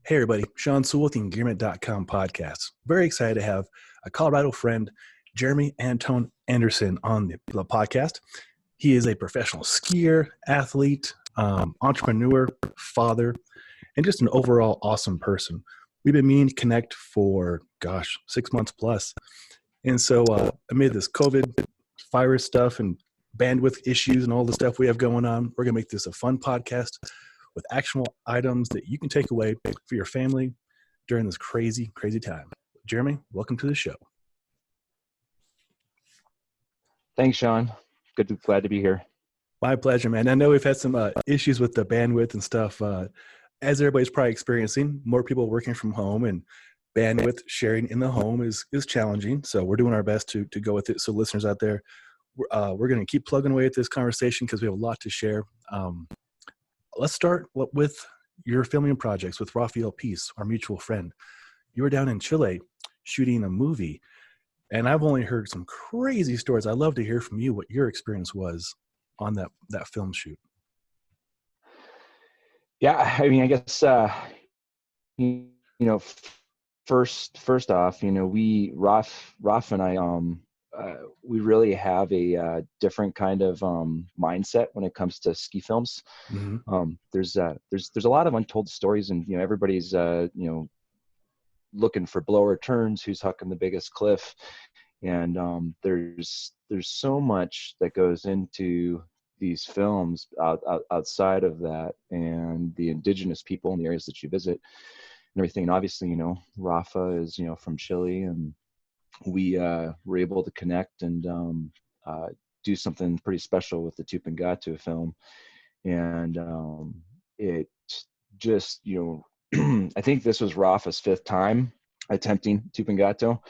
Hey everybody, Sean Sewell with the Engearment.com podcast. Very excited to have a Colorado friend, Jeremy Anton Anderson, on the podcast. He is a professional skier, athlete, entrepreneur, father, and just an overall awesome person. We've been meaning to connect for, 6 months plus. And so amid this COVID virus stuff and bandwidth issues and all the stuff we have going on, we're going to make this a fun podcast with actionable items that you can take away for your family during this crazy, crazy time. Jeremy, welcome to the show. Thanks, Sean. Glad to be here. My pleasure, man. I know we've had some issues with the bandwidth and stuff. As everybody's probably experiencing, more people working from home and bandwidth sharing in the home is challenging. So we're doing our best to go with it. So listeners out there, we're going to keep plugging away at this conversation because we have a lot to share. Let's start with your filming projects with Rafael Peace, our mutual friend. You were down in Chile shooting a movie, and I've only heard some crazy stories. I'd love to hear from you what your experience was on that film shoot. Yeah, I mean, I guess first off, Raf and I we really have a different kind of mindset when it comes to ski films. Mm-hmm. There's a lot of untold stories, and everybody's looking for blower turns, who's hucking the biggest cliff, and there's so much that goes into these films outside of that, and the indigenous people in the areas that you visit and everything. And obviously, Rafa is from Chile, and we were able to connect and do something pretty special with the Tupungato film. And it just, I think this was Rafa's 5th time attempting Tupungato.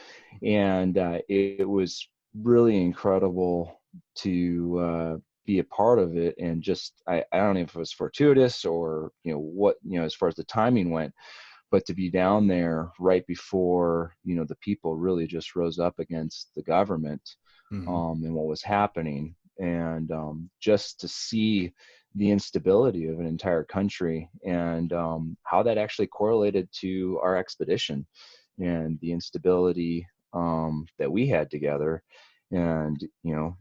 And it was really incredible to be a part of it. And just, I don't know if it was fortuitous or, as far as the timing went, but to be down there right before, the people really just rose up against the government, Mm-hmm. and what was happening. And just to see the instability of an entire country and how that actually correlated to our expedition and the instability that we had together. And,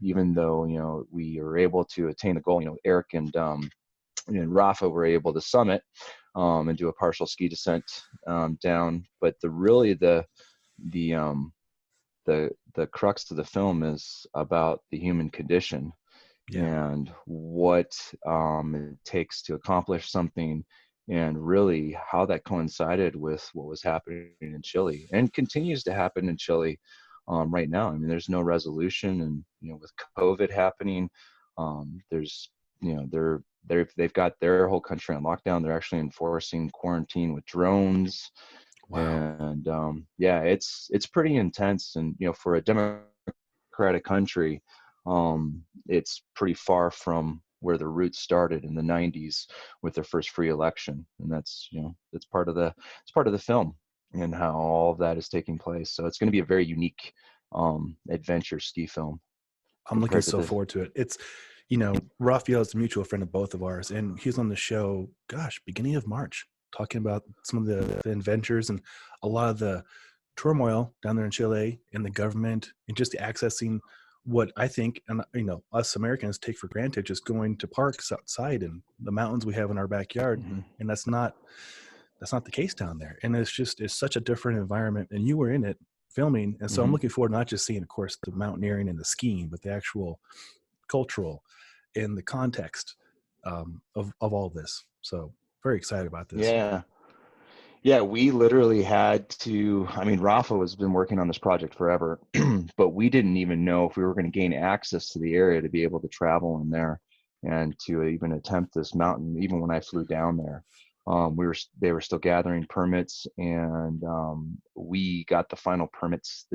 even though, we were able to attain the goal, Eric and Rafa were able to summit and do a partial ski descent down. But the crux to the film is about the human condition. Yeah. And what it takes to accomplish something, and really how that coincided with what was happening in Chile and continues to happen in Chile right now. I mean, there's no resolution, and with COVID happening, there's they've got their whole country on lockdown. They're actually enforcing quarantine with drones. Wow. And it's pretty intense. And for a democratic country, it's pretty far from where the roots started in the 90s with their first free election. And that's that's part of the film and how all of that is taking place. So it's going to be a very unique adventure ski film. I'm looking so forward to it. It's Rafael is a mutual friend of both of ours, and he was on the show, beginning of March, talking about some of the adventures and a lot of the turmoil down there in Chile and the government and just accessing what I think, and us Americans take for granted, just going to parks outside and the mountains we have in our backyard. Mm-hmm. And that's not the case down there. And it's such a different environment, and you were in it filming. And so I'm looking forward not just seeing, of course, the mountaineering and the skiing, but the actual cultural and the context of all this. So very excited about this. Yeah, we literally had to, Rafa has been working on this project forever, but we didn't even know if we were going to gain access to the area to be able to travel in there and to even attempt this mountain. Even when I flew down there, they were still gathering permits, and we got the final permits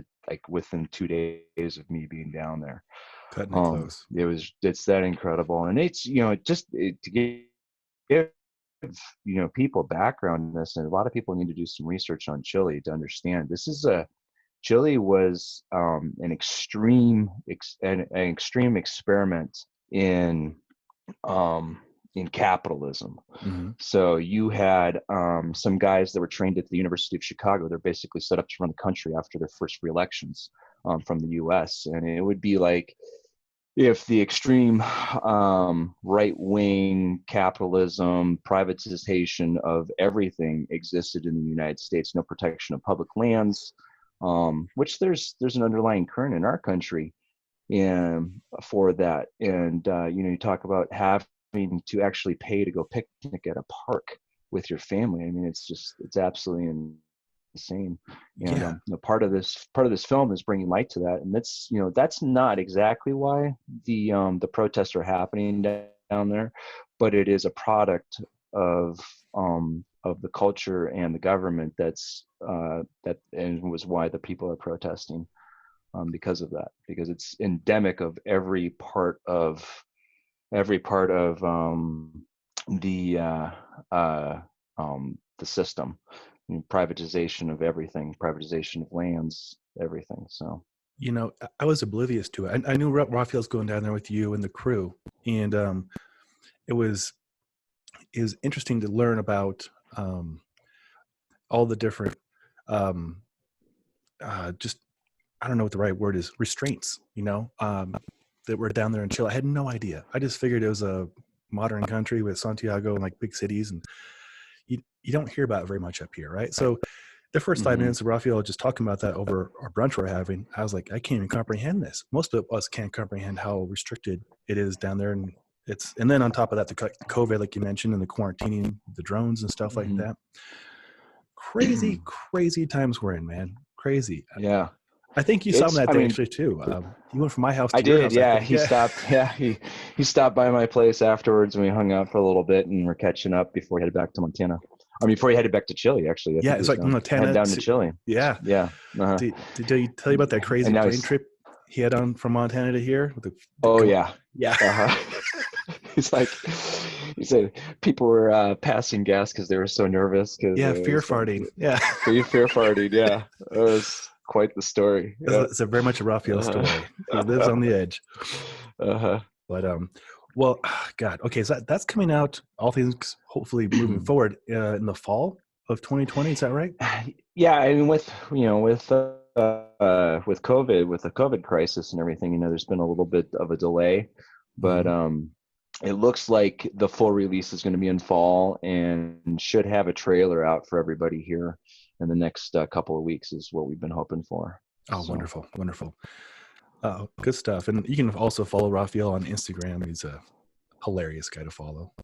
within 2 days of me being down there. Cutting it close. It's that incredible. And it's, to give people background in this, and a lot of people need to do some research on Chile to understand Chile was an extreme experiment in in capitalism. Mm-hmm. So you had some guys that were trained at the University of Chicago. They're basically set up to run the country after their first re-elections from the U.S. And it would be like if the extreme right-wing capitalism, privatization of everything existed in the United States, no protection of public lands, which there's an underlying current in our country for that. And you talk about having to actually pay to go picnic at a park with your family. I mean, it's absolutely insane. And Yeah. part of this film is bringing light to that, and that's not exactly why the protests are happening down there, but it is a product of the culture and the government that and was why the people are protesting, because of that, because it's endemic of every part of the system. Privatization of everything, privatization of lands, everything. So I was oblivious to it. I knew Raphael's going down there with you and the crew, and it was interesting to learn about all the different just, I don't know what the right word is, restraints, that were down there in Chile. I had no idea. I just figured it was a modern country with Santiago and like big cities, and you don't hear about it very much up here, right? So the first 5 minutes of Raphael just talking about that over our brunch we're having, I was like, I can't even comprehend this. Most of us can't comprehend how restricted it is down there, and then on top of that, the COVID, like you mentioned, and the quarantining, the drones and stuff like that. Crazy times we're in, man. Crazy. Yeah. I think you saw him that day actually too. He went from my house to your house. Yeah. He stopped. Yeah, he stopped by my place afterwards, and we hung out for a little bit, and we're catching up before he headed back to Montana. I mean, before he headed back to Chile, actually. Yeah, it's like Montana down to Chile. Yeah, yeah. Uh-huh. Did he tell you about that crazy plane trip he had on from Montana to here? Yeah. Uh-huh. He said people were passing gas because they were so nervous. Fear farting. Yeah, fear farting. Yeah, it was quite the story. Yeah. It's a very much a Raphael story. He lives on the edge. But well, God. Okay, so that's coming out. All things hopefully moving forward in the fall of 2020. Is that right? Yeah, I mean, with COVID, with the COVID crisis and everything, there's been a little bit of a delay, but it looks like the full release is going to be in fall and should have a trailer out for everybody here in the next couple of weeks is what we've been hoping for. Oh, so. Wonderful. Good stuff. And you can also follow Raphael on Instagram. He's a hilarious guy to follow.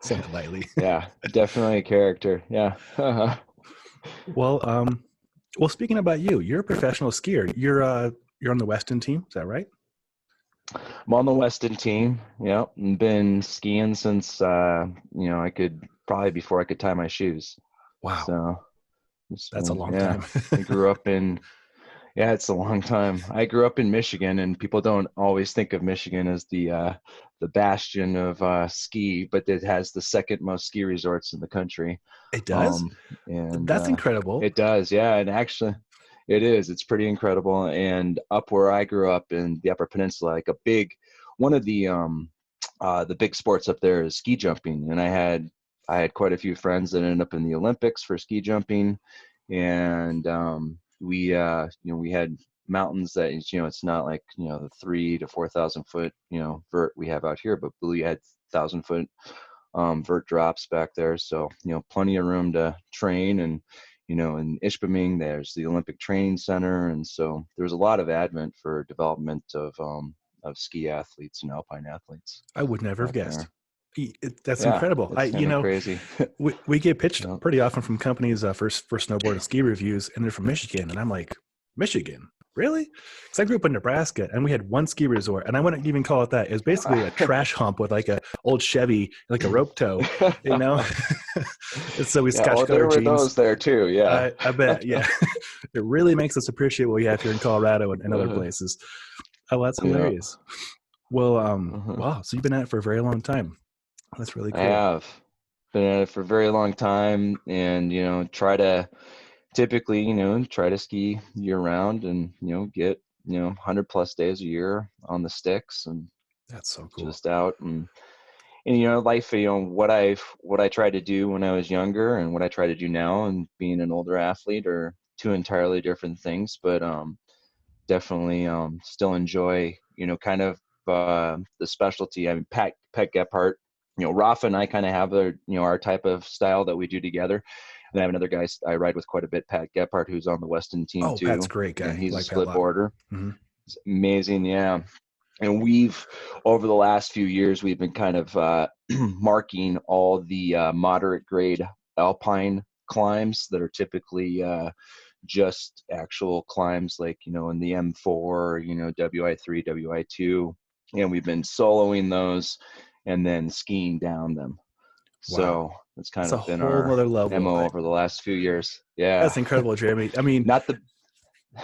Saying it lightly. Yeah, definitely a character. Yeah. Well, speaking about you, you're a professional skier. You're on the Weston team. Is that right? I'm on the Weston team. Yeah, and been skiing since I could probably before I could tie my shoes. Wow. So that's a long time. I grew up in. Yeah, it's a long time. I grew up in Michigan, and people don't always think of Michigan as the bastion of ski, but it has the second most ski resorts in the country. It does? And that's incredible. It does, yeah. And actually, it is. It's pretty incredible. And up where I grew up in the Upper Peninsula, like one of the big sports up there is ski jumping. And I had quite a few friends that ended up in the Olympics for ski jumping, and we had mountains that it's not like the 3,000 to 4,000 foot vert we have out here, but we had 1,000-foot vert drops back there, so plenty of room to train. And in Ishpeming there's the Olympic Training Center, and so there's a lot of advent for development of ski athletes and alpine athletes. I would never have guessed. That's incredible. Crazy. we get pitched pretty often from companies for snowboard and ski reviews, and they're from Michigan, and I'm like, Michigan, really? Because I grew up in Nebraska, and we had one ski resort, and I wouldn't even call it that. It was basically a trash hump with like a old Chevy, like a rope tow, And so we scotch there were jeans. Those there too. Yeah, I bet. Yeah, it really makes us appreciate what we have here in Colorado and other places. Oh, that's hilarious. Yeah. Well, wow. So you've been at it for a very long time. That's really cool. I have been at it for a very long time, and try to ski year round, and get 100+ days a year on the sticks, and that's so cool. Just out, and and life, what I tried to do when I was younger and what I try to do now and being an older athlete are two entirely different things, but definitely still enjoy, kind of the specialty. I mean, Pat Gephardt, Rafa and I kind of have our type of style that we do together. And I have another guy I ride with quite a bit, Pat Gephardt, who's on the Weston team Oh, Pat's a too. great guy. And he's a Like Pat a split lot. boarder. Mm-hmm. It's amazing. Yeah. And over the last few years, we've been kind of marking all the moderate grade alpine climbs that are typically just actual climbs, like, in the M4, WI3, WI2. And we've been soloing those and then skiing down them. Wow. So that's kind That's a of been whole our nother level. MO over the last few years. Yeah. That's incredible, Jeremy. I mean, Not the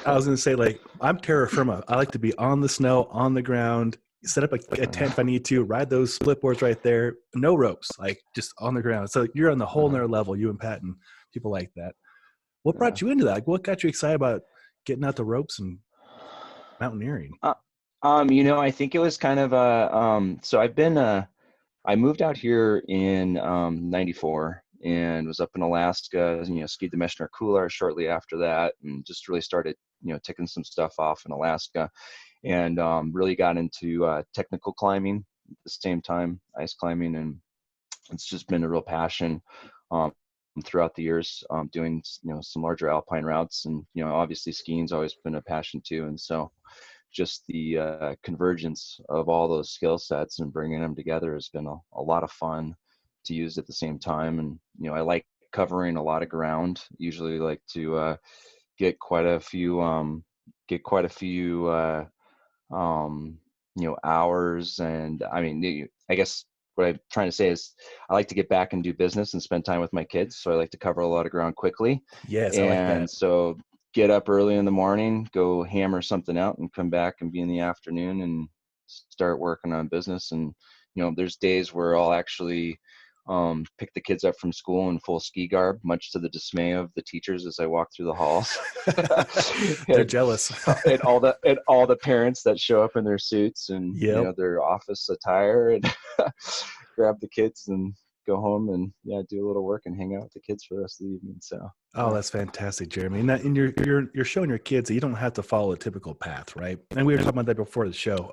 I was going to say, like, I'm terra firma. I like to be on the snow, on the ground, set up a tent if I need to, ride those split boards right there, no ropes, like just on the ground. So you're on the whole nother level, you and Pat and people like that. What brought you into that? Like, what got you excited about getting out the ropes and mountaineering? I think it was kind of so I moved out here in '94 and was up in Alaska, skied the Meshner Couloir shortly after that, and just really started, ticking some stuff off in Alaska, and really got into technical climbing at the same time, ice climbing, and it's just been a real passion throughout the years, doing, some larger alpine routes, and, obviously skiing's always been a passion too. And so just the convergence of all those skill sets and bringing them together has been a lot of fun to use at the same time. And, I like covering a lot of ground, usually like to get quite a few hours. And I mean, I guess what I'm trying to say is I like to get back and do business and spend time with my kids. So I like to cover a lot of ground quickly. Yes, I like And that. so get up early in the morning, go hammer something out, and come back and be in the afternoon and start working on business. And, there's days where I'll actually pick the kids up from school in full ski garb, much to the dismay of the teachers as I walk through the halls. They're jealous. and all the parents that show up in their suits and their office attire, and grab the kids and go home and do a little work and hang out with the kids for the rest of the evening. So that's fantastic, Jeremy. And you're showing your kids that you don't have to follow a typical path, right? And we were talking about that before the show.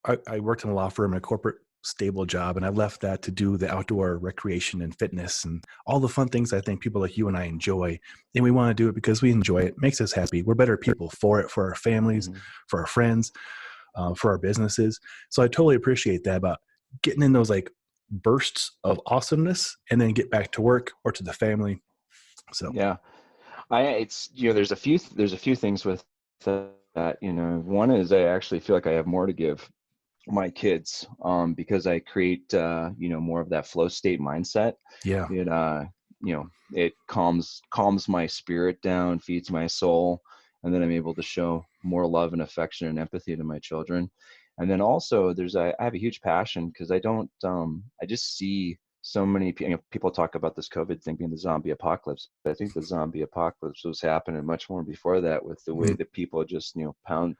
I worked in a law firm, a corporate stable job, and I left that to do the outdoor recreation and fitness and all the fun things I think people like you and I enjoy. And we want to do it because we enjoy it. It makes us happy. We're better people for it, for our families, for our friends, for our businesses. So I totally appreciate that about getting in those like bursts of awesomeness and then get back to work or to the family. So there's a few things with that. One is I actually feel like I have more to give my kids because I create more of that flow state mindset. It calms my spirit down, feeds my soul, and then I'm able to show more love and affection and empathy to my children. And then also I have a huge passion because I just see so many people talk about this COVID thing being the zombie apocalypse, but I think the zombie apocalypse was happening much more before that, with the way that people just pound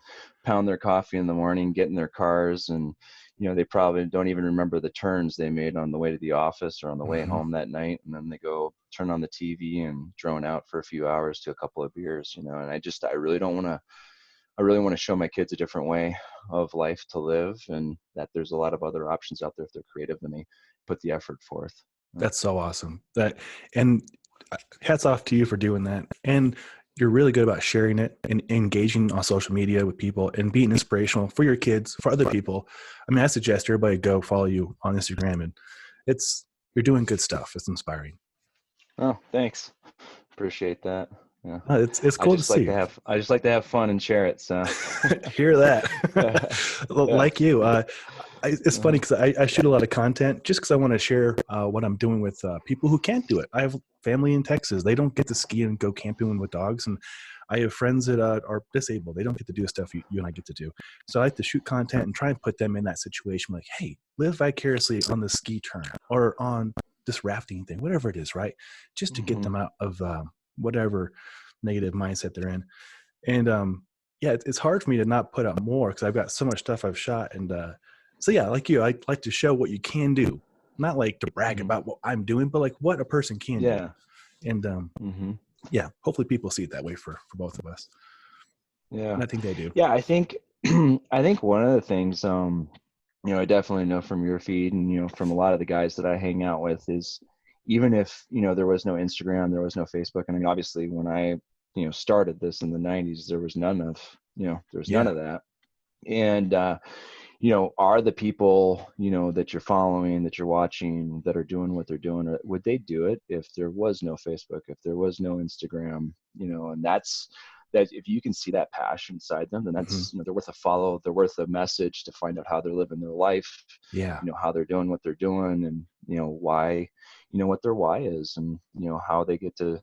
their coffee in the morning, get in their cars, and they probably don't even remember the turns they made on the way to the office or on the way home that night, and then they go turn on the TV and drone out for a few hours to a couple of beers. And I really want to show my kids a different way of life to live, and that there's a lot of other options out there if they're creative and they put the effort forth. That's so awesome. And hats off to you for doing that. And you're really good about sharing it and engaging on social media with people and being inspirational for your kids, for other people. I mean, I suggest everybody go follow you on Instagram, and you're doing good stuff. It's inspiring. Oh, thanks. Appreciate that. Yeah. It's cool to see. I just like to have fun and share it. So hear that. Like you. It's funny because I shoot a lot of content just because I want to share what I'm doing with people who can't do it. I have family in Texas. They don't get to ski and go camping with dogs. And I have friends that are disabled. They don't get to do stuff you and I get to do. So I like to shoot content and try and put them in that situation. Like, hey, live vicariously on the ski turn or on this rafting thing, whatever it is, right? Just to get them out of whatever negative mindset they're in. And it's hard for me to not put up more because I've got so much stuff I've shot, and So yeah, like you, I like to show what you can do, not like to brag Mhm. about what I'm doing, but like what a person can do. Yeah. And Hmm. yeah, hopefully people see it that way for both of us. Yeah. And I think they do. Yeah. I think, I think one of the things, I definitely know from your feed and, from a lot of the guys that I hang out with is even if, there was no Instagram, there was no Facebook. And I mean, obviously when I, started this in the 90s, there was none of, there's none Yeah. of that. And, are the people, that you're following, that you're watching, that are doing what they're doing, or would they do it if there was no Facebook, if there was no Instagram, and that if you can see that passion inside them, then Hmm. that's, they're worth a follow, they're worth a message to find out how they're living their life, Yeah. how they're doing what they're doing and, why, what their why is and, how they get to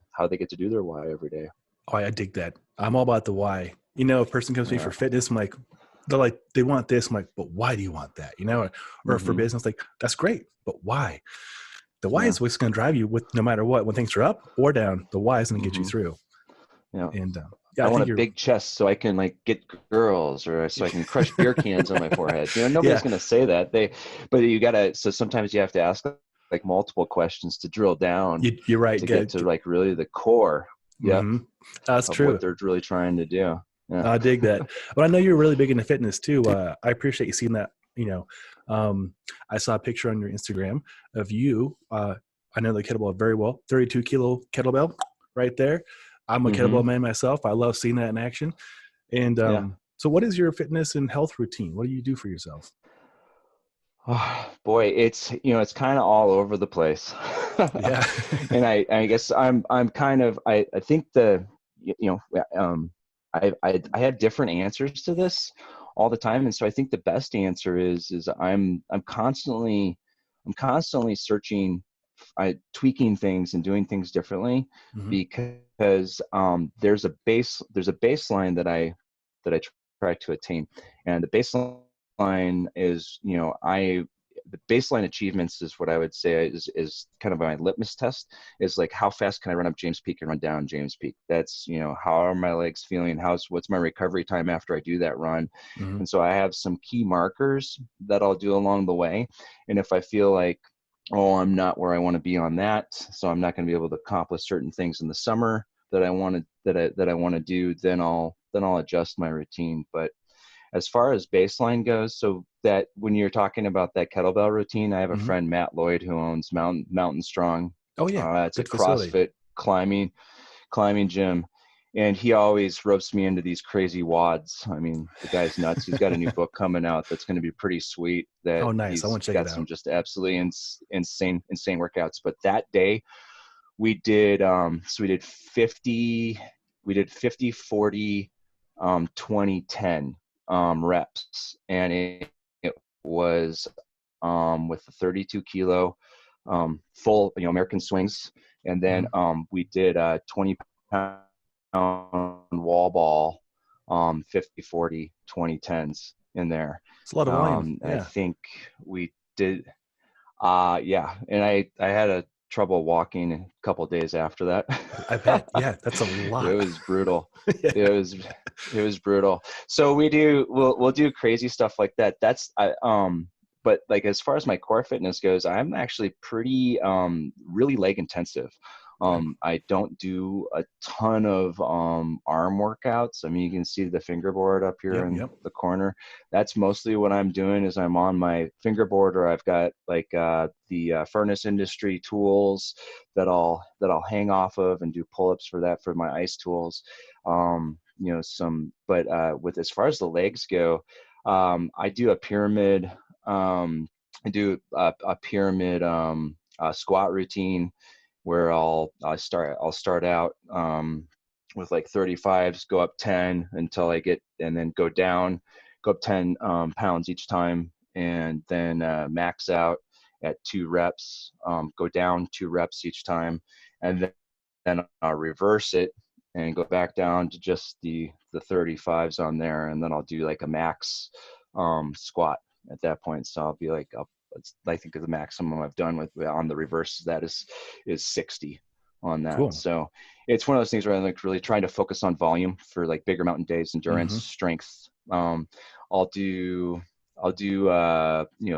do their why every day. Oh, I dig that. I'm all about the why. A person comes to me Yeah. for fitness, I'm like, they're like, they want this. I'm like, but why do you want that? Or for Hmm. business, like, that's great, but why? The why Yeah. is what's going to drive you with no matter what. When things are up or down, the why is going to get you Hmm. through. Yeah. And yeah, I I want think a you're, big chest so I can like get girls or so I can crush beer cans on my forehead. Nobody's yeah, going to say that. But you got to, so sometimes you have to ask like multiple questions to drill down you're right. to get to like really the core. Yep. Mm-hmm. That's Of what true. they're really trying to do. Yeah. I dig that. But I know you're really big into fitness too. I appreciate you seeing that. I saw a picture on your Instagram of you. I know the kettlebell very well. 32 kilo kettlebell right there. I'm a Hmm. kettlebell man myself. I love seeing that in action. And Yeah. so, what is your fitness and health routine? What do you do for yourself? Oh, boy, it's kind of all over the place. Yeah. And I guess I'm kind of, I think I have different answers to this all the time. And so I think the best answer is I'm constantly searching, tweaking things and doing things differently Hmm. because there's a baseline that I try to attain. And the baseline is, the baseline achievements is what I would say is kind of my litmus test is like, how fast can I run up James Peak and run down James Peak? That's, how are my legs feeling? What's my recovery time after I do that run? Hmm. And so I have some key markers that I'll do along the way. And if I feel like, oh, I'm not where I want to be on that, so I'm not going to be able to accomplish certain things in the summer that I want to do, then I'll adjust my routine. But as far as baseline goes, so that when you're talking about that kettlebell routine, I have a Hmm. friend, Matt Lloyd, who owns Mountain Strong. Oh yeah, It's a good facility. CrossFit climbing gym. And he always ropes me into these crazy wads. I mean, the guy's nuts. He's got a new book coming out that's going to be pretty sweet. That Oh nice. I he's want to check it got some out. just absolutely insane workouts. But that day we did, so we did 50, 40, 20, 10 reps, and it was with the 32 kilo full, American swings, and then Hmm. we did 20-pound wall ball, 50, 40, 20 tens in there. It's a lot of volume. And I Yeah. think we did, yeah, and I had a trouble walking a couple of days after that. I bet. Yeah, that's a It lot. was brutal. Yeah. It was brutal. So we'll do crazy stuff like that. But like as far as my core fitness goes, I'm actually pretty really leg intensive. Okay. I don't do a ton of arm workouts. I mean, you can see the fingerboard up here Yep. in Yep. the corner. That's mostly what I'm doing is I'm on my fingerboard, or I've got like the furnace industry tools that I'll hang off of and do pull-ups for my ice tools. But with as far as the legs go, I do a pyramid. I do a pyramid squat routine where I'll start out with like 35s, go up 10 until I get, and then go up 10 pounds each time, and then max out at 2 reps, go down 2 reps each time, and then I'll reverse it and go back down to just the 35s on there, and then I'll do like a max squat at that point. So I'll be like I think the maximum I've done with on the reverse that is 60 on that. Cool. So it's one of those things where I'm like really trying to focus on volume for like bigger mountain days, endurance, Hmm. strength. I'll do I'll do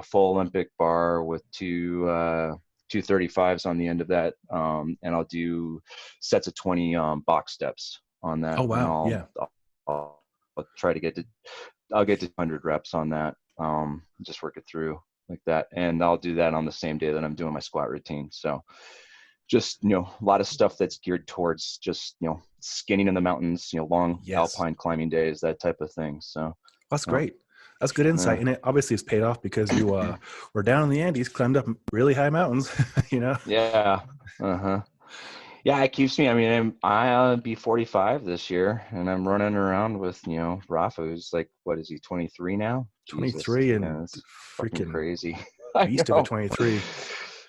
full Olympic bar with two 235s on the end of that, and I'll do sets of 20 box steps on that, Oh and wow, yeah. I'll try to I'll get to 100 reps on that. Just work it through like that, and I'll do that on the same day that I'm doing my squat routine. So just a lot of stuff that's geared towards just skinning in the mountains, long Yes, alpine climbing days, that type of thing. So that's uh, great. That's good insight, yeah. and it obviously it's paid off because you were down in the Andes, climbed up really high mountains. Yeah. Uh-huh. Yeah, it keeps me. I mean, I'll be 45 this year, and I'm running around with Rafa, who's like, what is he, 23 now? Jesus, 23 and yeah, it's fucking freaking crazy. I beast of a know. 23.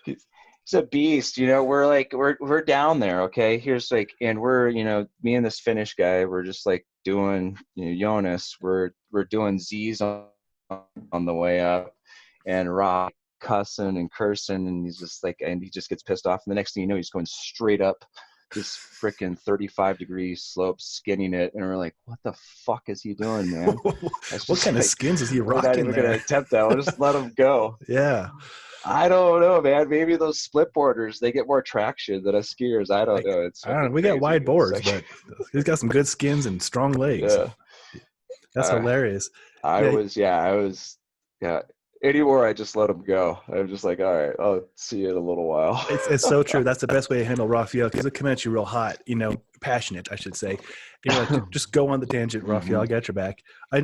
He's a beast. We're like we're down there. Okay, here's like, and we're me and this Finnish guy, we're just like doing Jonas. We're doing Z's on the way up, and Rock cussing and cursing, and he's just like, and he just gets pissed off, and the next thing you know, he's going straight up this freaking 35-degree slope, skinning it, and we're like, what the fuck is he doing, man? What kind of skins is he we're not rocking even there? gonna attempt that. We'll just let him go. Yeah, I don't know, man. Maybe those split boarders, they get more traction than us skiers. I don't know. It's I don't know. fucking We got crazy. wide boards, It's like, but he's got some good skins and strong legs. yeah. That's hilarious. I was, yeah. Anymore, I just let him go. I'm just like, all right, I'll see you in a little while. It's so true. That's the best way to handle Raphael because he'll come at you real hot, passionate, I should say. And you're like, just go on the tangent, Raphael. I got your back. I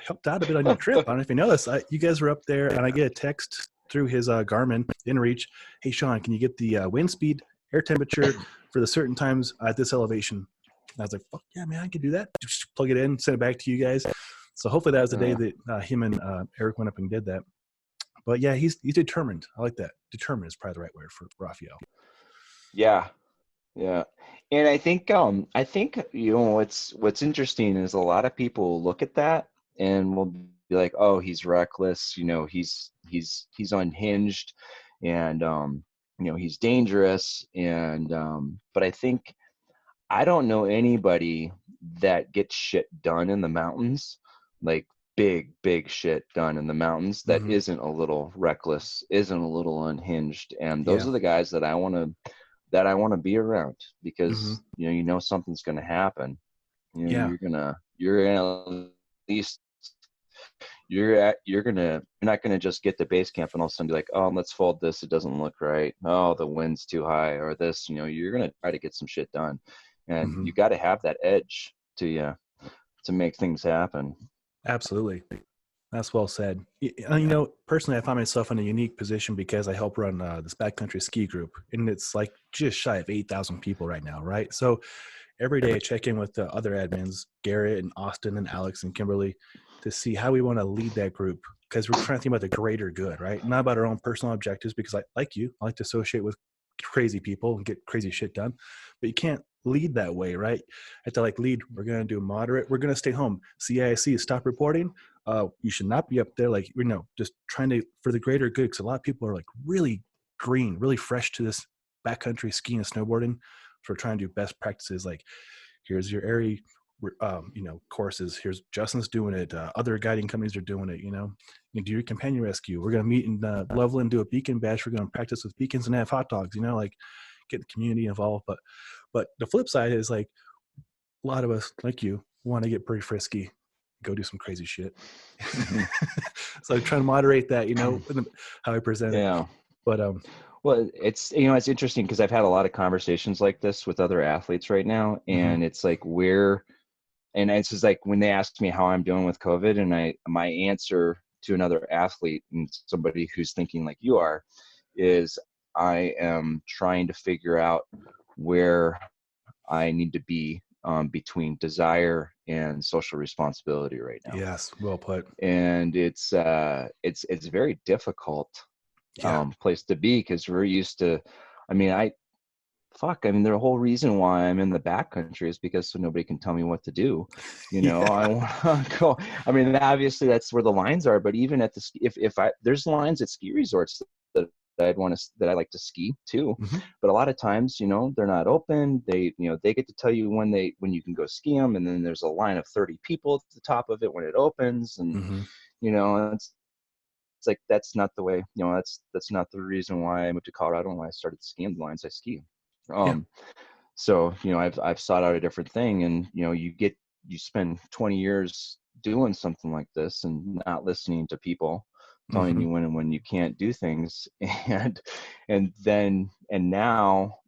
helped out a bit on your trip. I don't know if you noticed. You guys were up there, and I get a text through his Garmin InReach. Hey, Sean, can you get the wind speed, air temperature for the certain times at this elevation? And I was like, fuck yeah, man, I can do that. Just plug it in, send it back to you guys. So hopefully that was the day that him and Eric went up and did that. But yeah, he's determined. I like that. Determined is probably the right word for Raphael. Yeah. And I think what's interesting is a lot of people look at that and will be like, oh, he's reckless, he's unhinged, and he's dangerous, and but I think I don't know anybody that gets shit done in the mountains, like big shit done in the mountains, that Mm-hmm. isn't a little reckless, isn't a little unhinged. And those Yeah. are the guys that I want to be around, Mm-hmm. because something's going to happen. Yeah. You're gonna at least you're not gonna just get to base camp and all of a sudden be like, oh, let's fold this, it doesn't look right, oh, the wind's too high, or this. You're gonna try to get some shit done, and Mm-hmm. you got to have that edge to make things happen. Absolutely. That's well said. Personally, I find myself in a unique position because I help run this backcountry ski group, and it's like just shy of 8,000 people right now, right? So every day I check in with the other admins, Garrett and Austin and Alex and Kimberly, to see how we want to lead that group, because we're trying to think about the greater good, right? Not about our own personal objectives, because I like to associate with crazy people and get crazy shit done, but you can't lead that way, right? I have to lead. We're going to do moderate. We're going to stay home. CIC, stop reporting. You should not be up there, just trying to, for the greater good, because a lot of people are really green, really fresh to this backcountry skiing and snowboarding. So we're trying to do best practices, like here's your area, courses. Here's Justin's doing it. Other guiding companies are doing it. You do your companion rescue. We're going to meet in Loveland, do a beacon bash. We're going to practice with beacons and have hot dogs. Get the community involved. But the flip side is a lot of us, like you, want to get pretty frisky, go do some crazy shit. So I try to moderate that, how I present it. But well, it's it's interesting because I've had a lot of conversations like this with other athletes right now, and it's like and it's just like when they ask me how I'm doing with COVID, and my answer to another athlete and somebody who's thinking like you are is, I am trying to figure out where I need to be between desire and social responsibility right now. Yes, well put. And it's very difficult place to be, because we're used to, the whole reason why I'm in the backcountry is because so nobody can tell me what to do. I want to go. Obviously that's where the lines are, but even at there's lines at ski resorts that I like to ski too. But a lot of times, they're not open. They get to tell you when you can go ski them, and then there's a line of 30 people at the top of it when it opens, and It's like, that's not the way, that's not the reason why I moved to Colorado and why I started skiing the lines I ski. Yeah. So, I've sought out a different thing, and, you spend 20 years doing something like this and not listening to people telling Mm-hmm. you when you can't do things. And now,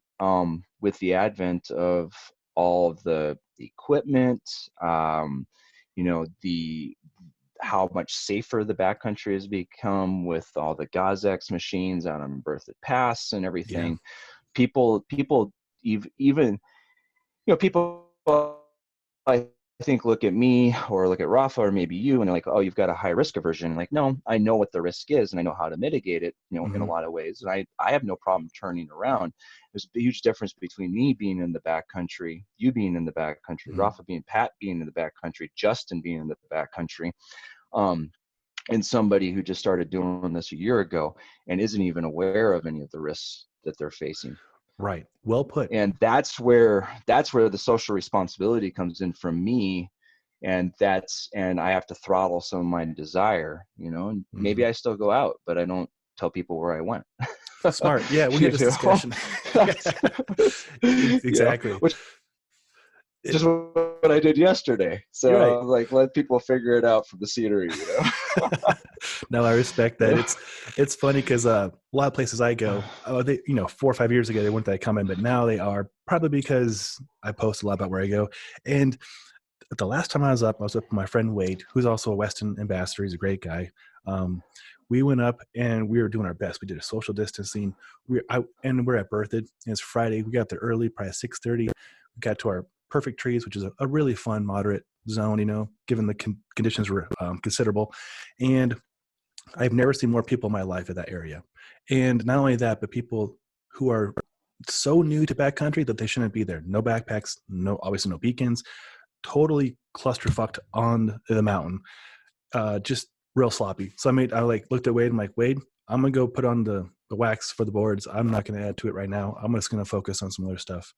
with the advent of all of the equipment, the how much safer the backcountry has become with all the Gozex machines out on Berthoud Pass and Yeah. everything. People even, people, I think, look at me or look at Rafa or maybe you, and they're like, oh, you've got a high risk aversion. Like, no, I know what the risk is and I know how to mitigate it, in a Mm-hmm. lot of ways. And I have no problem turning around. There's a huge difference between me being in the backcountry, you being in the backcountry, Mm-hmm. Rafa Pat being in the backcountry, Justin being in the backcountry, and somebody who just started doing this a year ago and isn't even aware of any of the risks that they're facing. Right. Well put. And that's where the social responsibility comes in from me. And I have to throttle some of my desire, and Mm-hmm. maybe I still go out, but I don't tell people where I went. Smart. Yeah, we you had this know discussion. That's, Exactly. which It, is what I did yesterday. you're right. So, like, let people figure it out from the scenery. No, I respect that. It's funny because a lot of places I go, they 4 or 5 years ago they weren't that common, but now they are, probably because I post a lot about where I go. And the last time I was up with my friend Wade, who's also a Weston ambassador. He's a great guy. We went up and we were doing our best. We did a social distancing. And we're at Berthoud. And it's Friday. We got there early, probably 6:30. We got to our perfect trees, which is a really fun, moderate zone, given the conditions were considerable. And I've never seen more people in my life at that area. And not only that, but people who are so new to backcountry that they shouldn't be there. No backpacks, obviously no beacons, totally clusterfucked on the mountain, just real sloppy. So I looked at Wade. I'm like, Wade, I'm gonna go put on the wax for the boards. I'm not gonna add to it right now. I'm just gonna focus on some other stuff.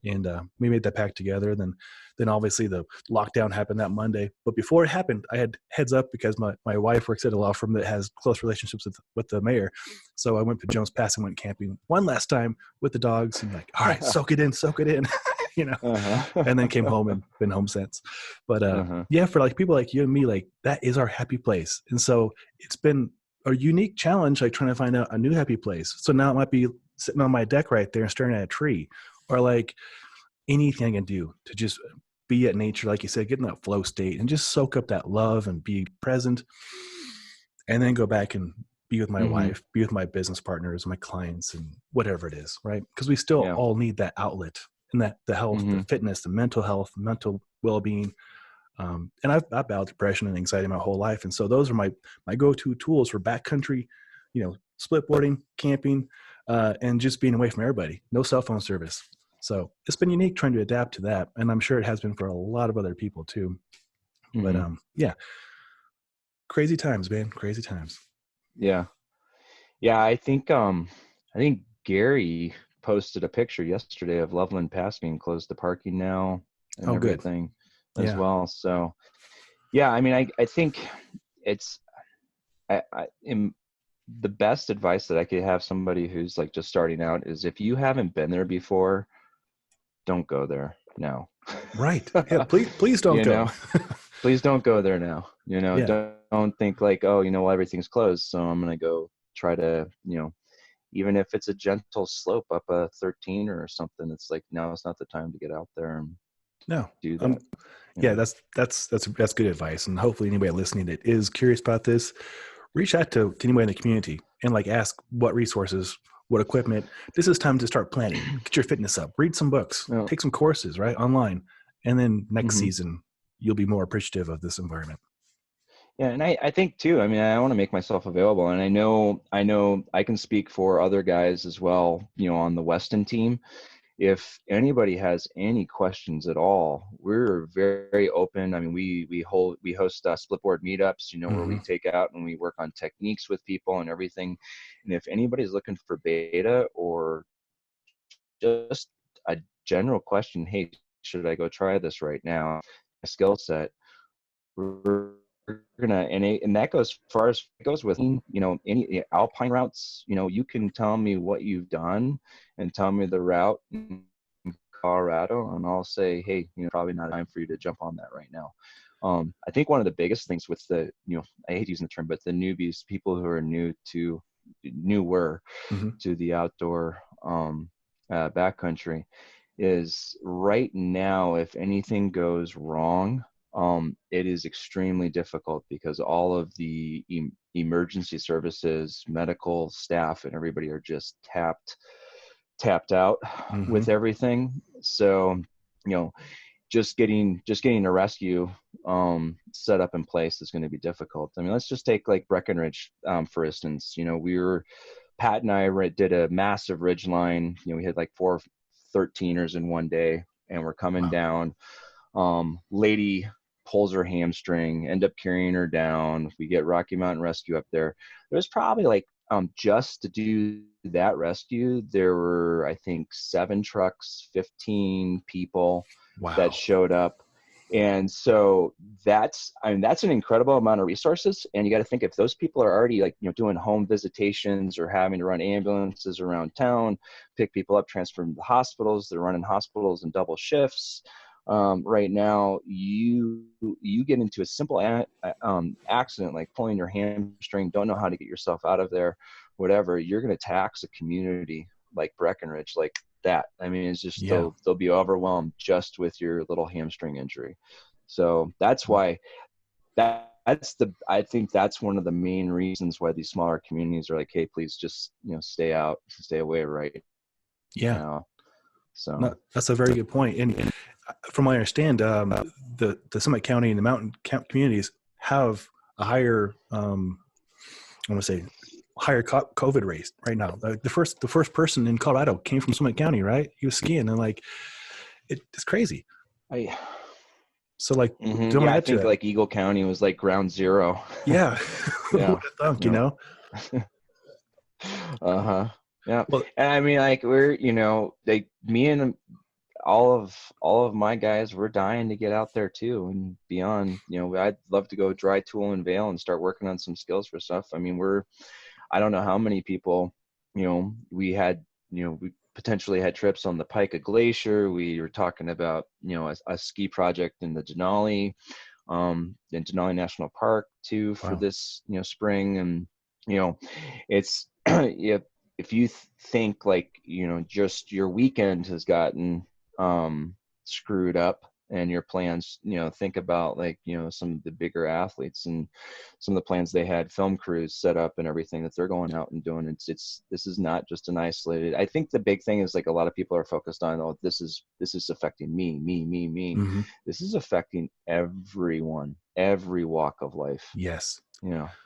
And we made that pack together. Then obviously the lockdown happened that Monday. But before it happened, I had heads up because my wife works at a law firm that has close relationships with the mayor. So I went to Jones Pass and went camping one last time with the dogs and like, all right, soak it in, and then came home and been home since. But yeah, for like people like you and me, like that is our happy place. And so it's been a unique challenge, like trying to find out a new happy place. So now it might be sitting on my deck right there and staring at a tree, or like anything I can do to just be at nature, like you said, get in that flow state and just soak up that love and be present, and then go back and be with my Mm-hmm. wife, be with my business partners, my clients, and whatever it is, right? Because we still Yeah. all need that outlet, and that the health, Mm-hmm. the fitness, the mental health, mental well-being. And I've battled depression and anxiety my whole life, and so those are my go-to tools for backcountry, split boarding, camping, and just being away from everybody. No cell phone service. So it's been unique trying to adapt to that, and I'm sure it has been for a lot of other people too. But Mm-hmm. yeah, crazy times, man, crazy times. Yeah. Yeah. I think Gary posted a picture yesterday of Loveland Pass being closed to parking now and Oh, good. everything as Yeah. well. So, yeah, I mean, I think it's, in the best advice that I could have somebody who's like just starting out is, if you haven't been there before, don't go there now. Right. Yeah. Please don't you go. know, please don't go there now. Yeah. Don't think like, oh, well, everything's closed, so I'm going to go try to, even if it's a gentle slope up a 13 or something, it's like, no, it's not the time to get out there and No. do that. Yeah. That's good advice, and hopefully anybody listening that is curious about this, reach out to anybody in the community and like ask what resources, what equipment. This is time to start planning. Get your fitness up. Read some books. Yeah. Take some courses, right, online, and then next Mm-hmm. season you'll be more appreciative of this environment. Yeah, and I think too, I mean, I want to make myself available, and I know I can speak for other guys as well, on the Weston team. If anybody has any questions at all, we're very open. I mean, we host splitboard meetups, where Mm-hmm. we take out and we work on techniques with people and everything. And if anybody's looking for beta or just a general question, hey, should I go try this right now? A skill set, we're and that goes far as it goes with, any alpine routes. You can tell me what you've done and tell me the route in Colorado, and I'll say, hey, probably not time for you to jump on that right now. I think one of the biggest things with the, I hate using the term, but the newbies, people who are newer Mm-hmm. to the outdoor backcountry, is right now, if anything goes wrong, it is extremely difficult because all of the emergency services, medical staff, and everybody are just tapped out Mm-hmm. with everything. So, just getting a rescue set up in place is going to be difficult. I mean, let's just take like Breckenridge, for instance. Pat and I did a massive ridge line. We had like 4 13ers in one day, and we're coming down. Lady pulls her hamstring, end up carrying her down. We get Rocky Mountain Rescue up there. There's probably like, just to do that rescue, there were, I think, 7 trucks, 15 people that showed up. And so that's an incredible amount of resources. And you got to think, if those people are already like, doing home visitations or having to run ambulances around town, pick people up, transfer them to the hospitals, they're running hospitals in double shifts. Right now, you get into a simple accident like pulling your hamstring, don't know how to get yourself out of there, whatever, you're going to tax a community like Breckenridge like that. I mean, it's just, they'll be overwhelmed just with your little hamstring injury. So that's why I think that's one of the main reasons why these smaller communities are like, hey, please just, stay away right now. So No, that's a very good point. And from what I understand, the Summit County and the mountain communities have a higher, I want to say, higher COVID rate right now. The first person in Colorado came from Summit County, right? He was skiing, and like, it's crazy. So like, I think like Eagle County was like ground zero. Yeah. Yeah. Yeah. Well, and I mean, like, we're, like me and all of my guys, we're dying to get out there too and beyond. I'd love to go dry tool and Vail and start working on some skills for stuff. I mean, I don't know how many people, we had, we potentially had trips on the Pika Glacier. We were talking about, a ski project in the Denali, in Denali National Park too, for this, spring. And, it's, if you think like, just your weekend has gotten screwed up and your plans, think about like, some of the bigger athletes and some of the plans they had, film crews set up and everything that they're going out and doing. This is not just an isolated. I think the big thing is like a lot of people are focused on, oh, this is affecting me. Mm-hmm. This is affecting everyone, every walk of life. Yes.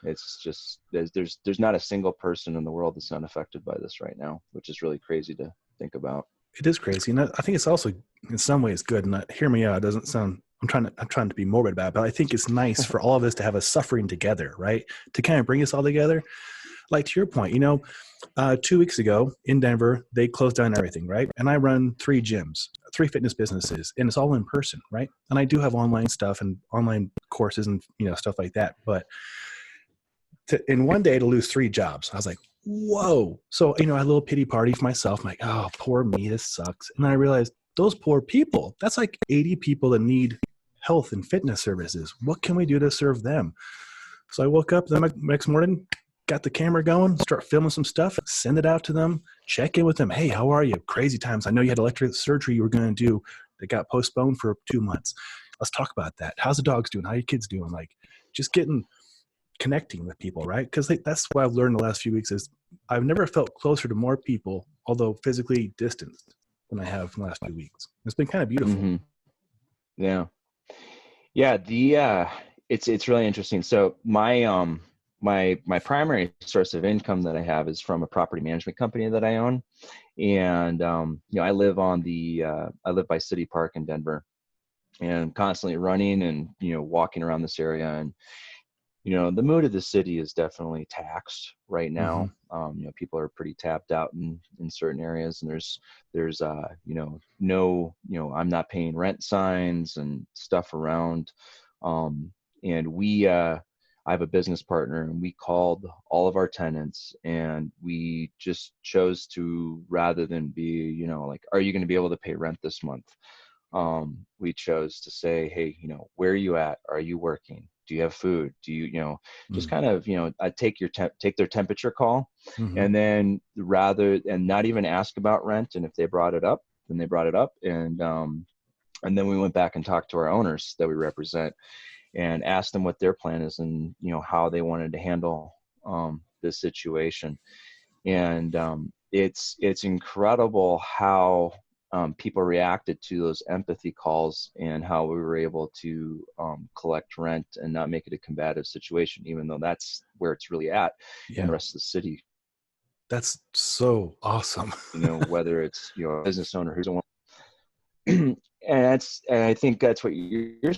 It's just, there's not a single person in the world that's not affected by this right now, which is really crazy to think about. It is crazy. And I think it's also in some ways good. And hear me out. It doesn't sound, I'm trying to be morbid about it, but I think it's nice for all of us to have a suffering together, right? To kind of bring us all together. Like to your point, 2 weeks ago in Denver, they closed down everything, right? And I run 3 gyms, 3 fitness businesses, and it's all in person, right? And I do have online stuff and online courses and, stuff like that. But in one day to lose 3 jobs, I was like, whoa. So, I had a little pity party for myself. I'm like, oh, poor me, this sucks. And then I realized those poor people, that's like 80 people that need health and fitness services. What can we do to serve them? So I woke up the next morning, got the camera going, start filming some stuff, send it out to them, check in with them. Hey, how are you? Crazy times. I know you had electric surgery you were going to do that got postponed for 2 months. Let's talk about that. How's the dogs doing? How are your kids doing? Like, just connecting with people, right? Because that's what I've learned the last few weeks is I've never felt closer to more people, although physically distanced, than I have in the last 2 weeks. It's been kind of beautiful. Mm-hmm. Yeah. It's really interesting. So my my primary source of income that I have is from a property management company that I own, and I live I live by City Park in Denver, and I'm constantly running and walking around this area. And the mood of the city is definitely taxed right now. Mm-hmm. People are pretty tapped out in certain areas, and there's no, I'm not paying rent signs and stuff around. And I have a business partner, and we called all of our tenants, and we just chose to, rather than be, you know, like, are you going to be able to pay rent this month? We chose to say, hey, you know, where are you at? Are you working? Do you have food? Do you, you know, just kind of, you know, take their temperature call, Mm-hmm. and then and not even ask about rent. And if they brought it up, then they brought it up. And then we went back and talked to our owners that we represent and asked them what their plan is, and, you know, how they wanted to handle this situation. And it's incredible how people reacted to those empathy calls, and how we were able to collect rent and not make it a combative situation, even though that's where it's really at in the rest of the city. That's so awesome. You know, whether it's, you know, a business owner who's a and I think that's what you're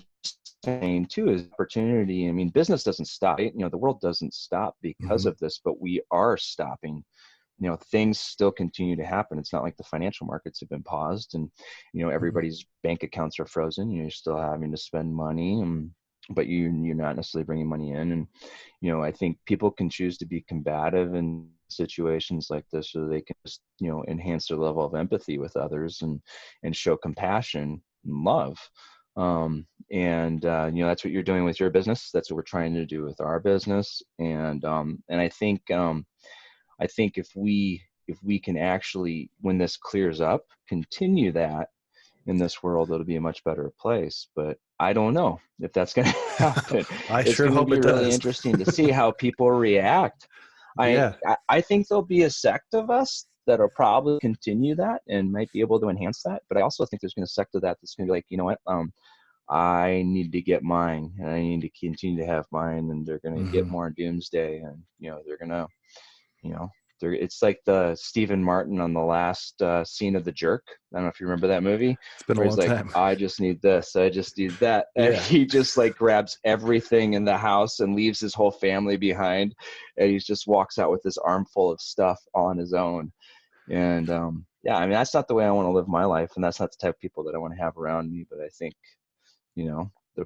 saying too, is opportunity. I mean, business doesn't stop. You know, the world doesn't stop because of this, but we are stopping. You know, things still continue to happen. It's not like the financial markets have been paused, and, you know, everybody's bank accounts are frozen. You're still having to spend money, but you're not necessarily bringing money in. And, you know, I think people can choose to be combative in situations like this, so they can just, you know, enhance their level of empathy with others, and show compassion and love. And you know, that's what you're doing with your business. That's what we're trying to do with our business. And I think if we can actually, when this clears up, continue that in this world, it'll be a much better place. But I don't know if that's going to happen. I It's sure going to hope be it really does. interesting to see how people react. Yeah. I think there'll be a sect of us that'll probably continue that and might be able to enhance that. But I also think there's going to be a sect of that that's going to be like, you know what, I need to get mine, and I need to continue to have mine, and they're going to get more doomsday, and, you know, they're going to, you know, it's like the Stephen Martin on the last scene of The Jerk. I don't know if you remember that movie, It's been a where he's long like, time. I just need this, I just need that. And Yeah. he just like grabs everything in the house and leaves his whole family behind. And he just walks out with this armful of stuff on his own. And yeah, I mean, that's not the way I want to live my life. And that's not the type of people that I want to have around me. But I think, you know, there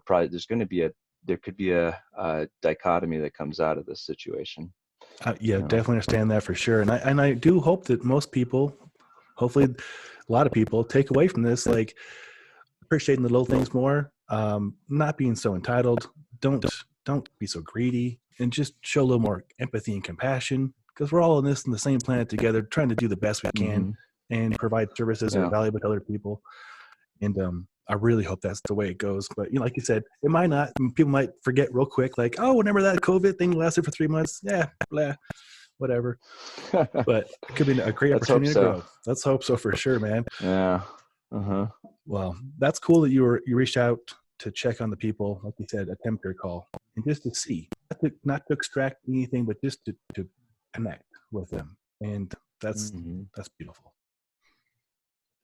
could be a dichotomy that comes out of this situation. Yeah, You know? definitely understand that for sure. And I do hope that most people, hopefully a lot of people, take away from this, like, appreciating the little things more, not being so entitled. Don't be so greedy, and just show a little more empathy and compassion, because we're all in the same planet together, trying to do the best we can and provide services that are valuable to other people. And I really hope that's the way it goes. But, you know, like you said, it might not. People might forget real quick, like, oh, remember that COVID thing lasted for 3 months? Yeah, blah, whatever. But it could be a great opportunity to grow. Let's hope so for sure, man. Yeah. Well, that's cool that you reached out to check on the people, like you said, a temperature call, and just to see, not to extract anything, but just to connect with them. And that's beautiful.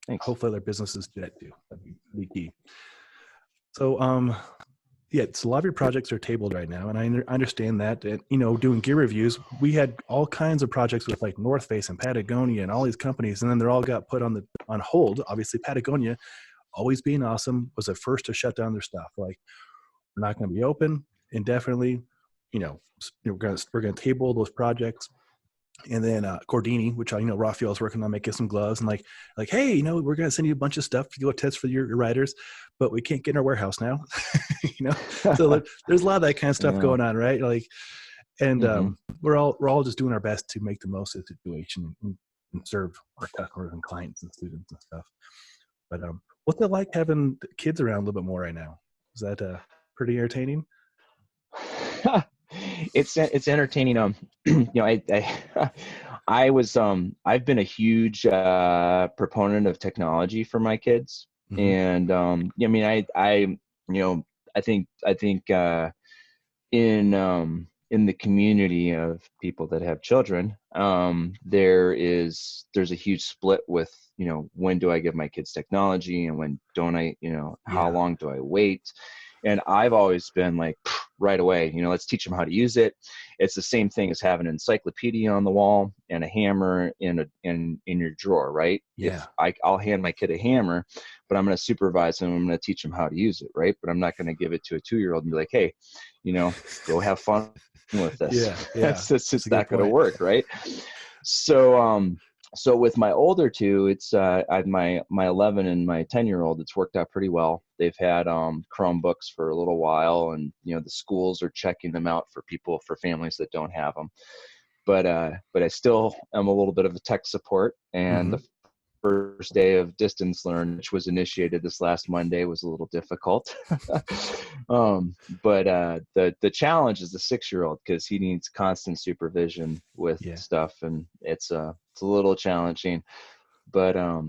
Thanks. Hopefully their businesses do that too. That'd be key. So, yeah, so a lot of your projects are tabled right now, and I understand that. And, you know, doing gear reviews, we had all kinds of projects with like North Face and Patagonia and all these companies, and then they're all got put on hold. Obviously, Patagonia, always being awesome, was the first to shut down their stuff. Like, we're not going to be open indefinitely. You know, we're going to table those projects. And then Cordini, which I know Raphael's working on making some gloves, and like, hey, you know, we're going to send you a bunch of stuff to go test for your riders, but we can't get in our warehouse now. You know, so there's a lot of that kind of stuff going on, right? Like, and we're all just doing our best to make the most of the situation and serve our customers and clients and students and stuff. But what's it like having kids around a little bit more right now? Is that pretty entertaining? It's entertaining. You know, I've been a huge proponent of technology for my kids. And I mean, I you know, I think in the community of people that have children, there's a huge split with, you know, when do I give my kids technology and when don't I, you know, how long do I wait? And I've always been like, right away, let's teach them how to use it. It's the same thing as having an encyclopedia on the wall and a hammer in your drawer, right? Yeah. If I'll hand my kid a hammer, but I'm going to supervise them. I'm going to teach them how to use it, right? But I'm not going to give it to a 2-year-old and be like, hey, go have fun with this. Yeah. It's just not going to work, right? So with my older two, it's my 11 and my 10-year-old, it's worked out pretty well. They've had Chromebooks for a little while, and the schools are checking them out for families that don't have them. But I still am a little bit of a tech support, and the first day of distance learn, which was initiated this last Monday, was a little difficult. But the challenge is the 6-year-old, because he needs constant supervision with stuff, and it's a little challenging. But I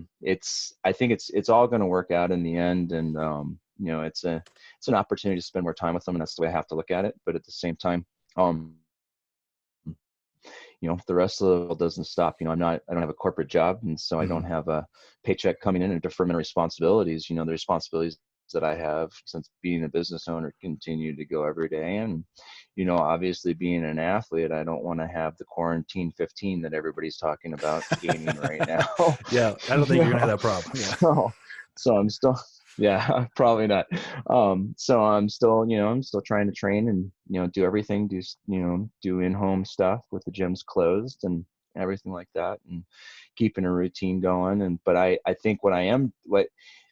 think it's all going to work out in the end, and it's an opportunity to spend more time with them, and that's the way I have to look at it. But at the same time, the rest of the world doesn't stop. I don't have a corporate job, and so I don't have a paycheck coming in and deferment responsibilities. The responsibilities that I have since being a business owner continue to go every day. And, obviously being an athlete, I don't want to have the quarantine 15 that everybody's talking about gaining right now. Yeah. I don't think you're gonna have that problem. Yeah. So I'm still, yeah, probably not. So I'm still trying to train and, do everything, do in-home stuff with the gyms closed and everything like that, and keeping a routine going. But I think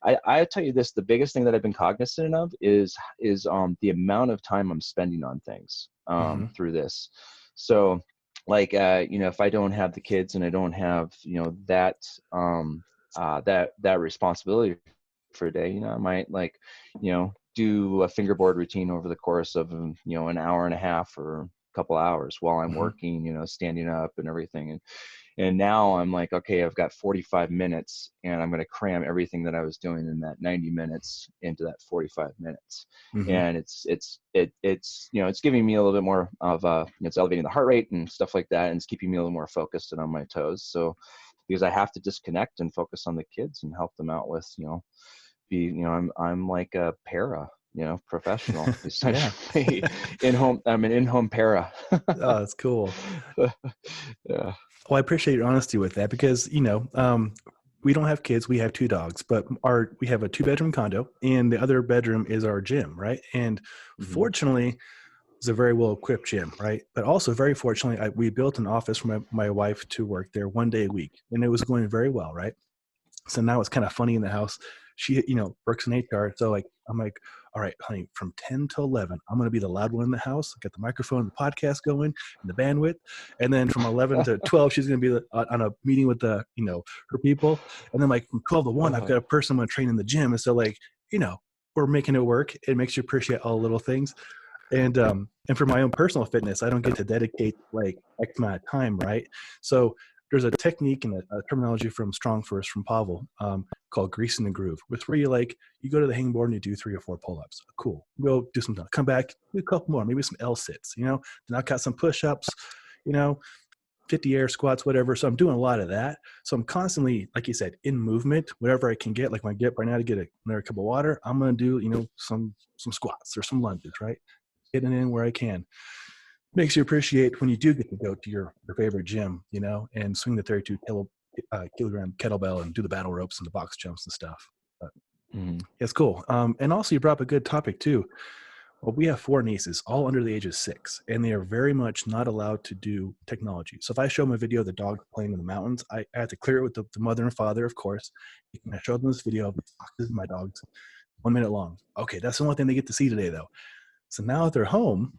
I tell you this, the biggest thing that I've been cognizant of is the amount of time I'm spending on things through this. So like, if I don't have the kids and I don't have, that responsibility for a day, I might do a fingerboard routine over the course of, an hour and a half or a couple hours while I'm working, standing up and everything. And now I'm like, okay, I've got 45 minutes and I'm going to cram everything that I was doing in that 90 minutes into that 45 minutes. And it's giving me a little bit more of it's elevating the heart rate and stuff like that. And it's keeping me a little more focused and on my toes. So, because I have to disconnect and focus on the kids and help them out with, I'm like a para, professional, essentially. I'm an in-home para. Oh, that's cool. Yeah. Well, I appreciate your honesty with that, because, we don't have kids. We have 2 dogs, but we have a 2-bedroom condo, and the other bedroom is our gym. Right. And fortunately, it's a very well equipped gym. Right. But also very fortunately, we built an office for my wife to work there 1 day a week, and it was going very well. Right. So now it's kind of funny in the house. She, works in HR. So I'm like, all right, honey, from 10 to 11, I'm going to be the loud one in the house, get the microphone, the podcast going, and the bandwidth. And then from 11 to 12, she's going to be on a meeting with her people. And then from 12 to 1, I've got a person I'm going to train in the gym. And so we're making it work. It makes you appreciate all the little things. And for my own personal fitness, I don't get to dedicate X amount of time. Right. So there's a technique and a terminology from Strong First from Pavel called greasing the groove, where you go to the hang board and you do 3 or 4 pull-ups. Cool. We'll do some, come back, do a couple more, maybe some L sits, then I've got some push-ups, 50 air squats, whatever. So I'm doing a lot of that. So I'm constantly, like you said, in movement, whatever I can get. Like when I get right now to get another cup of water, I'm going to do, some squats or some lunges, right? Getting in where I can. Makes you appreciate when you do get to go to your favorite gym, and swing the 32 kilogram kettlebell and do the battle ropes and the box jumps and stuff. But it's cool. And also you brought up a good topic too. Well, we have 4 nieces, all under the age of 6, and they are very much not allowed to do technology. So if I show them a video of the dog playing in the mountains, I have to clear it with the mother and father, of course. And I show them this video of this is my dogs, 1 minute long. Okay, that's the only thing they get to see today, though. So now that they're home,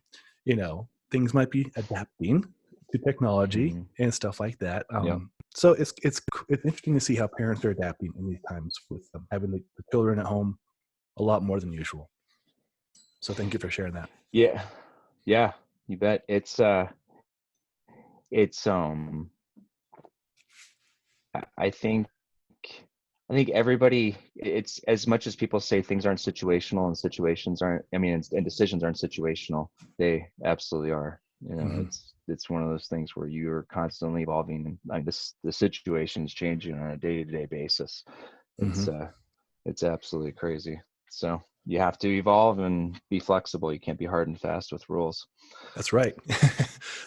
things might be adapting to technology and stuff like that. So it's interesting to see how parents are adapting in these times with having the children at home a lot more than usual. So thank you for sharing that. Yeah, you bet. I think everybody, it's as much as people say things aren't situational and situations aren't, and decisions aren't situational, they absolutely are. It's one of those things where you're constantly evolving, and the situation is changing on a day-to-day basis. It's absolutely crazy. So you have to evolve and be flexible. You can't be hard and fast with rules. That's right.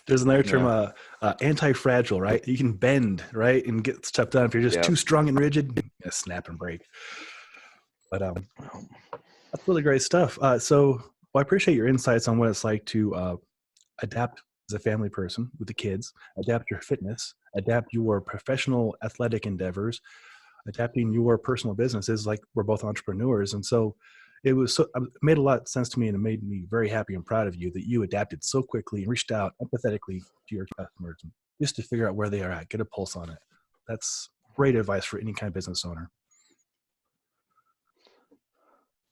There's another term, Yeah. anti-fragile, right? You can bend, right, and get stuff done. If you're just Yeah. too strong and rigid, snap and break. But that's really great stuff. I appreciate your insights on what it's like to adapt as a family person with the kids, adapt your fitness, adapt your professional athletic endeavors, adapting your personal businesses. Like, we're both entrepreneurs. And so it made a lot of sense to me, and it made me very happy and proud of you that you adapted so quickly and reached out empathetically to your customers just to figure out where they are at, get a pulse on it. That's great advice for any kind of business owner.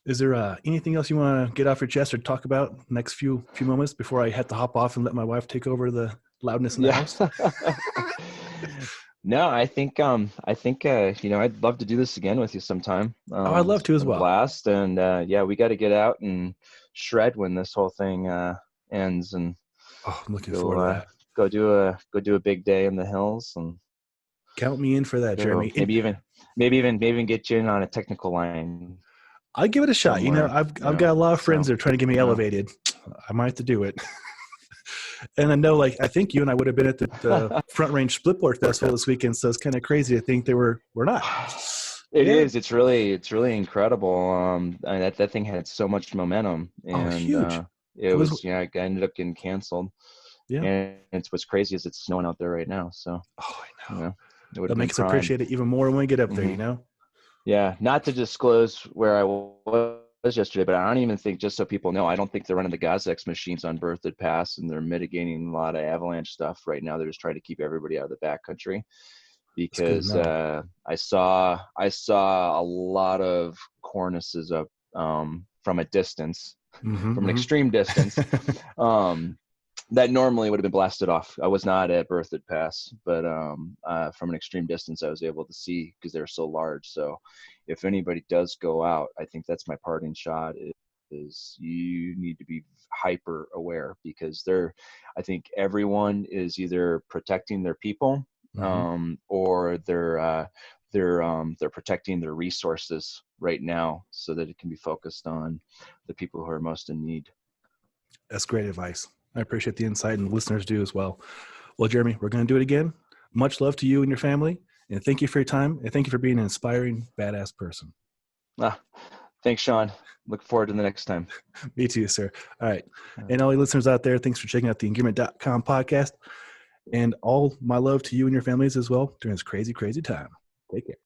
Is there anything else you want to get off your chest or talk about next few moments before I have to hop off and let my wife take over the loudness in the house? No, I think I'd love to do this again with you sometime. I'd love to as well. Blast, and we got to get out and shred when this whole thing ends, and I'm looking forward to that. Go do a big day in the hills, and count me in for that, Jeremy. Maybe even get you in on a technical line. I'll give it a shot. I've got a lot of friends that are trying to get me elevated. I might have to do it. And I know, I think you and I would have been at the Front Range Splitboard Festival this weekend, so it's kind of crazy to think we're not. It is. It's really incredible. That thing had so much momentum, and huge. It was I ended up getting canceled. Yeah. And what's crazy is it's snowing out there right now. So. I know. That makes us appreciate it even more when we get up there. Yeah. Not to disclose where I was yesterday, but I don't even think, just so people know, I don't think they're running the GazX machines on Berthoud Pass, and they're mitigating a lot of avalanche stuff right now. They're just trying to keep everybody out of the backcountry, because I saw a lot of cornices up from a distance, from an extreme distance, that normally would have been blasted off. I was not at Berthoud Pass, but from an extreme distance, I was able to see, because they're so large. So if anybody does go out, I think that's my parting shot, is you need to be hyper aware, because I think everyone is either protecting their people, or they're protecting their resources right now, so that it can be focused on the people who are most in need. That's great advice. I appreciate the insight, and the listeners do as well. Well, Jeremy, we're going to do it again. Much love to you and your family, and thank you for your time, and thank you for being an inspiring, badass person. Thanks, Sean. Look forward to the next time. Me too, sir. All right. And all you listeners out there, thanks for checking out the Engearment.com podcast, and all my love to you and your families as well during this crazy, crazy time. Take care.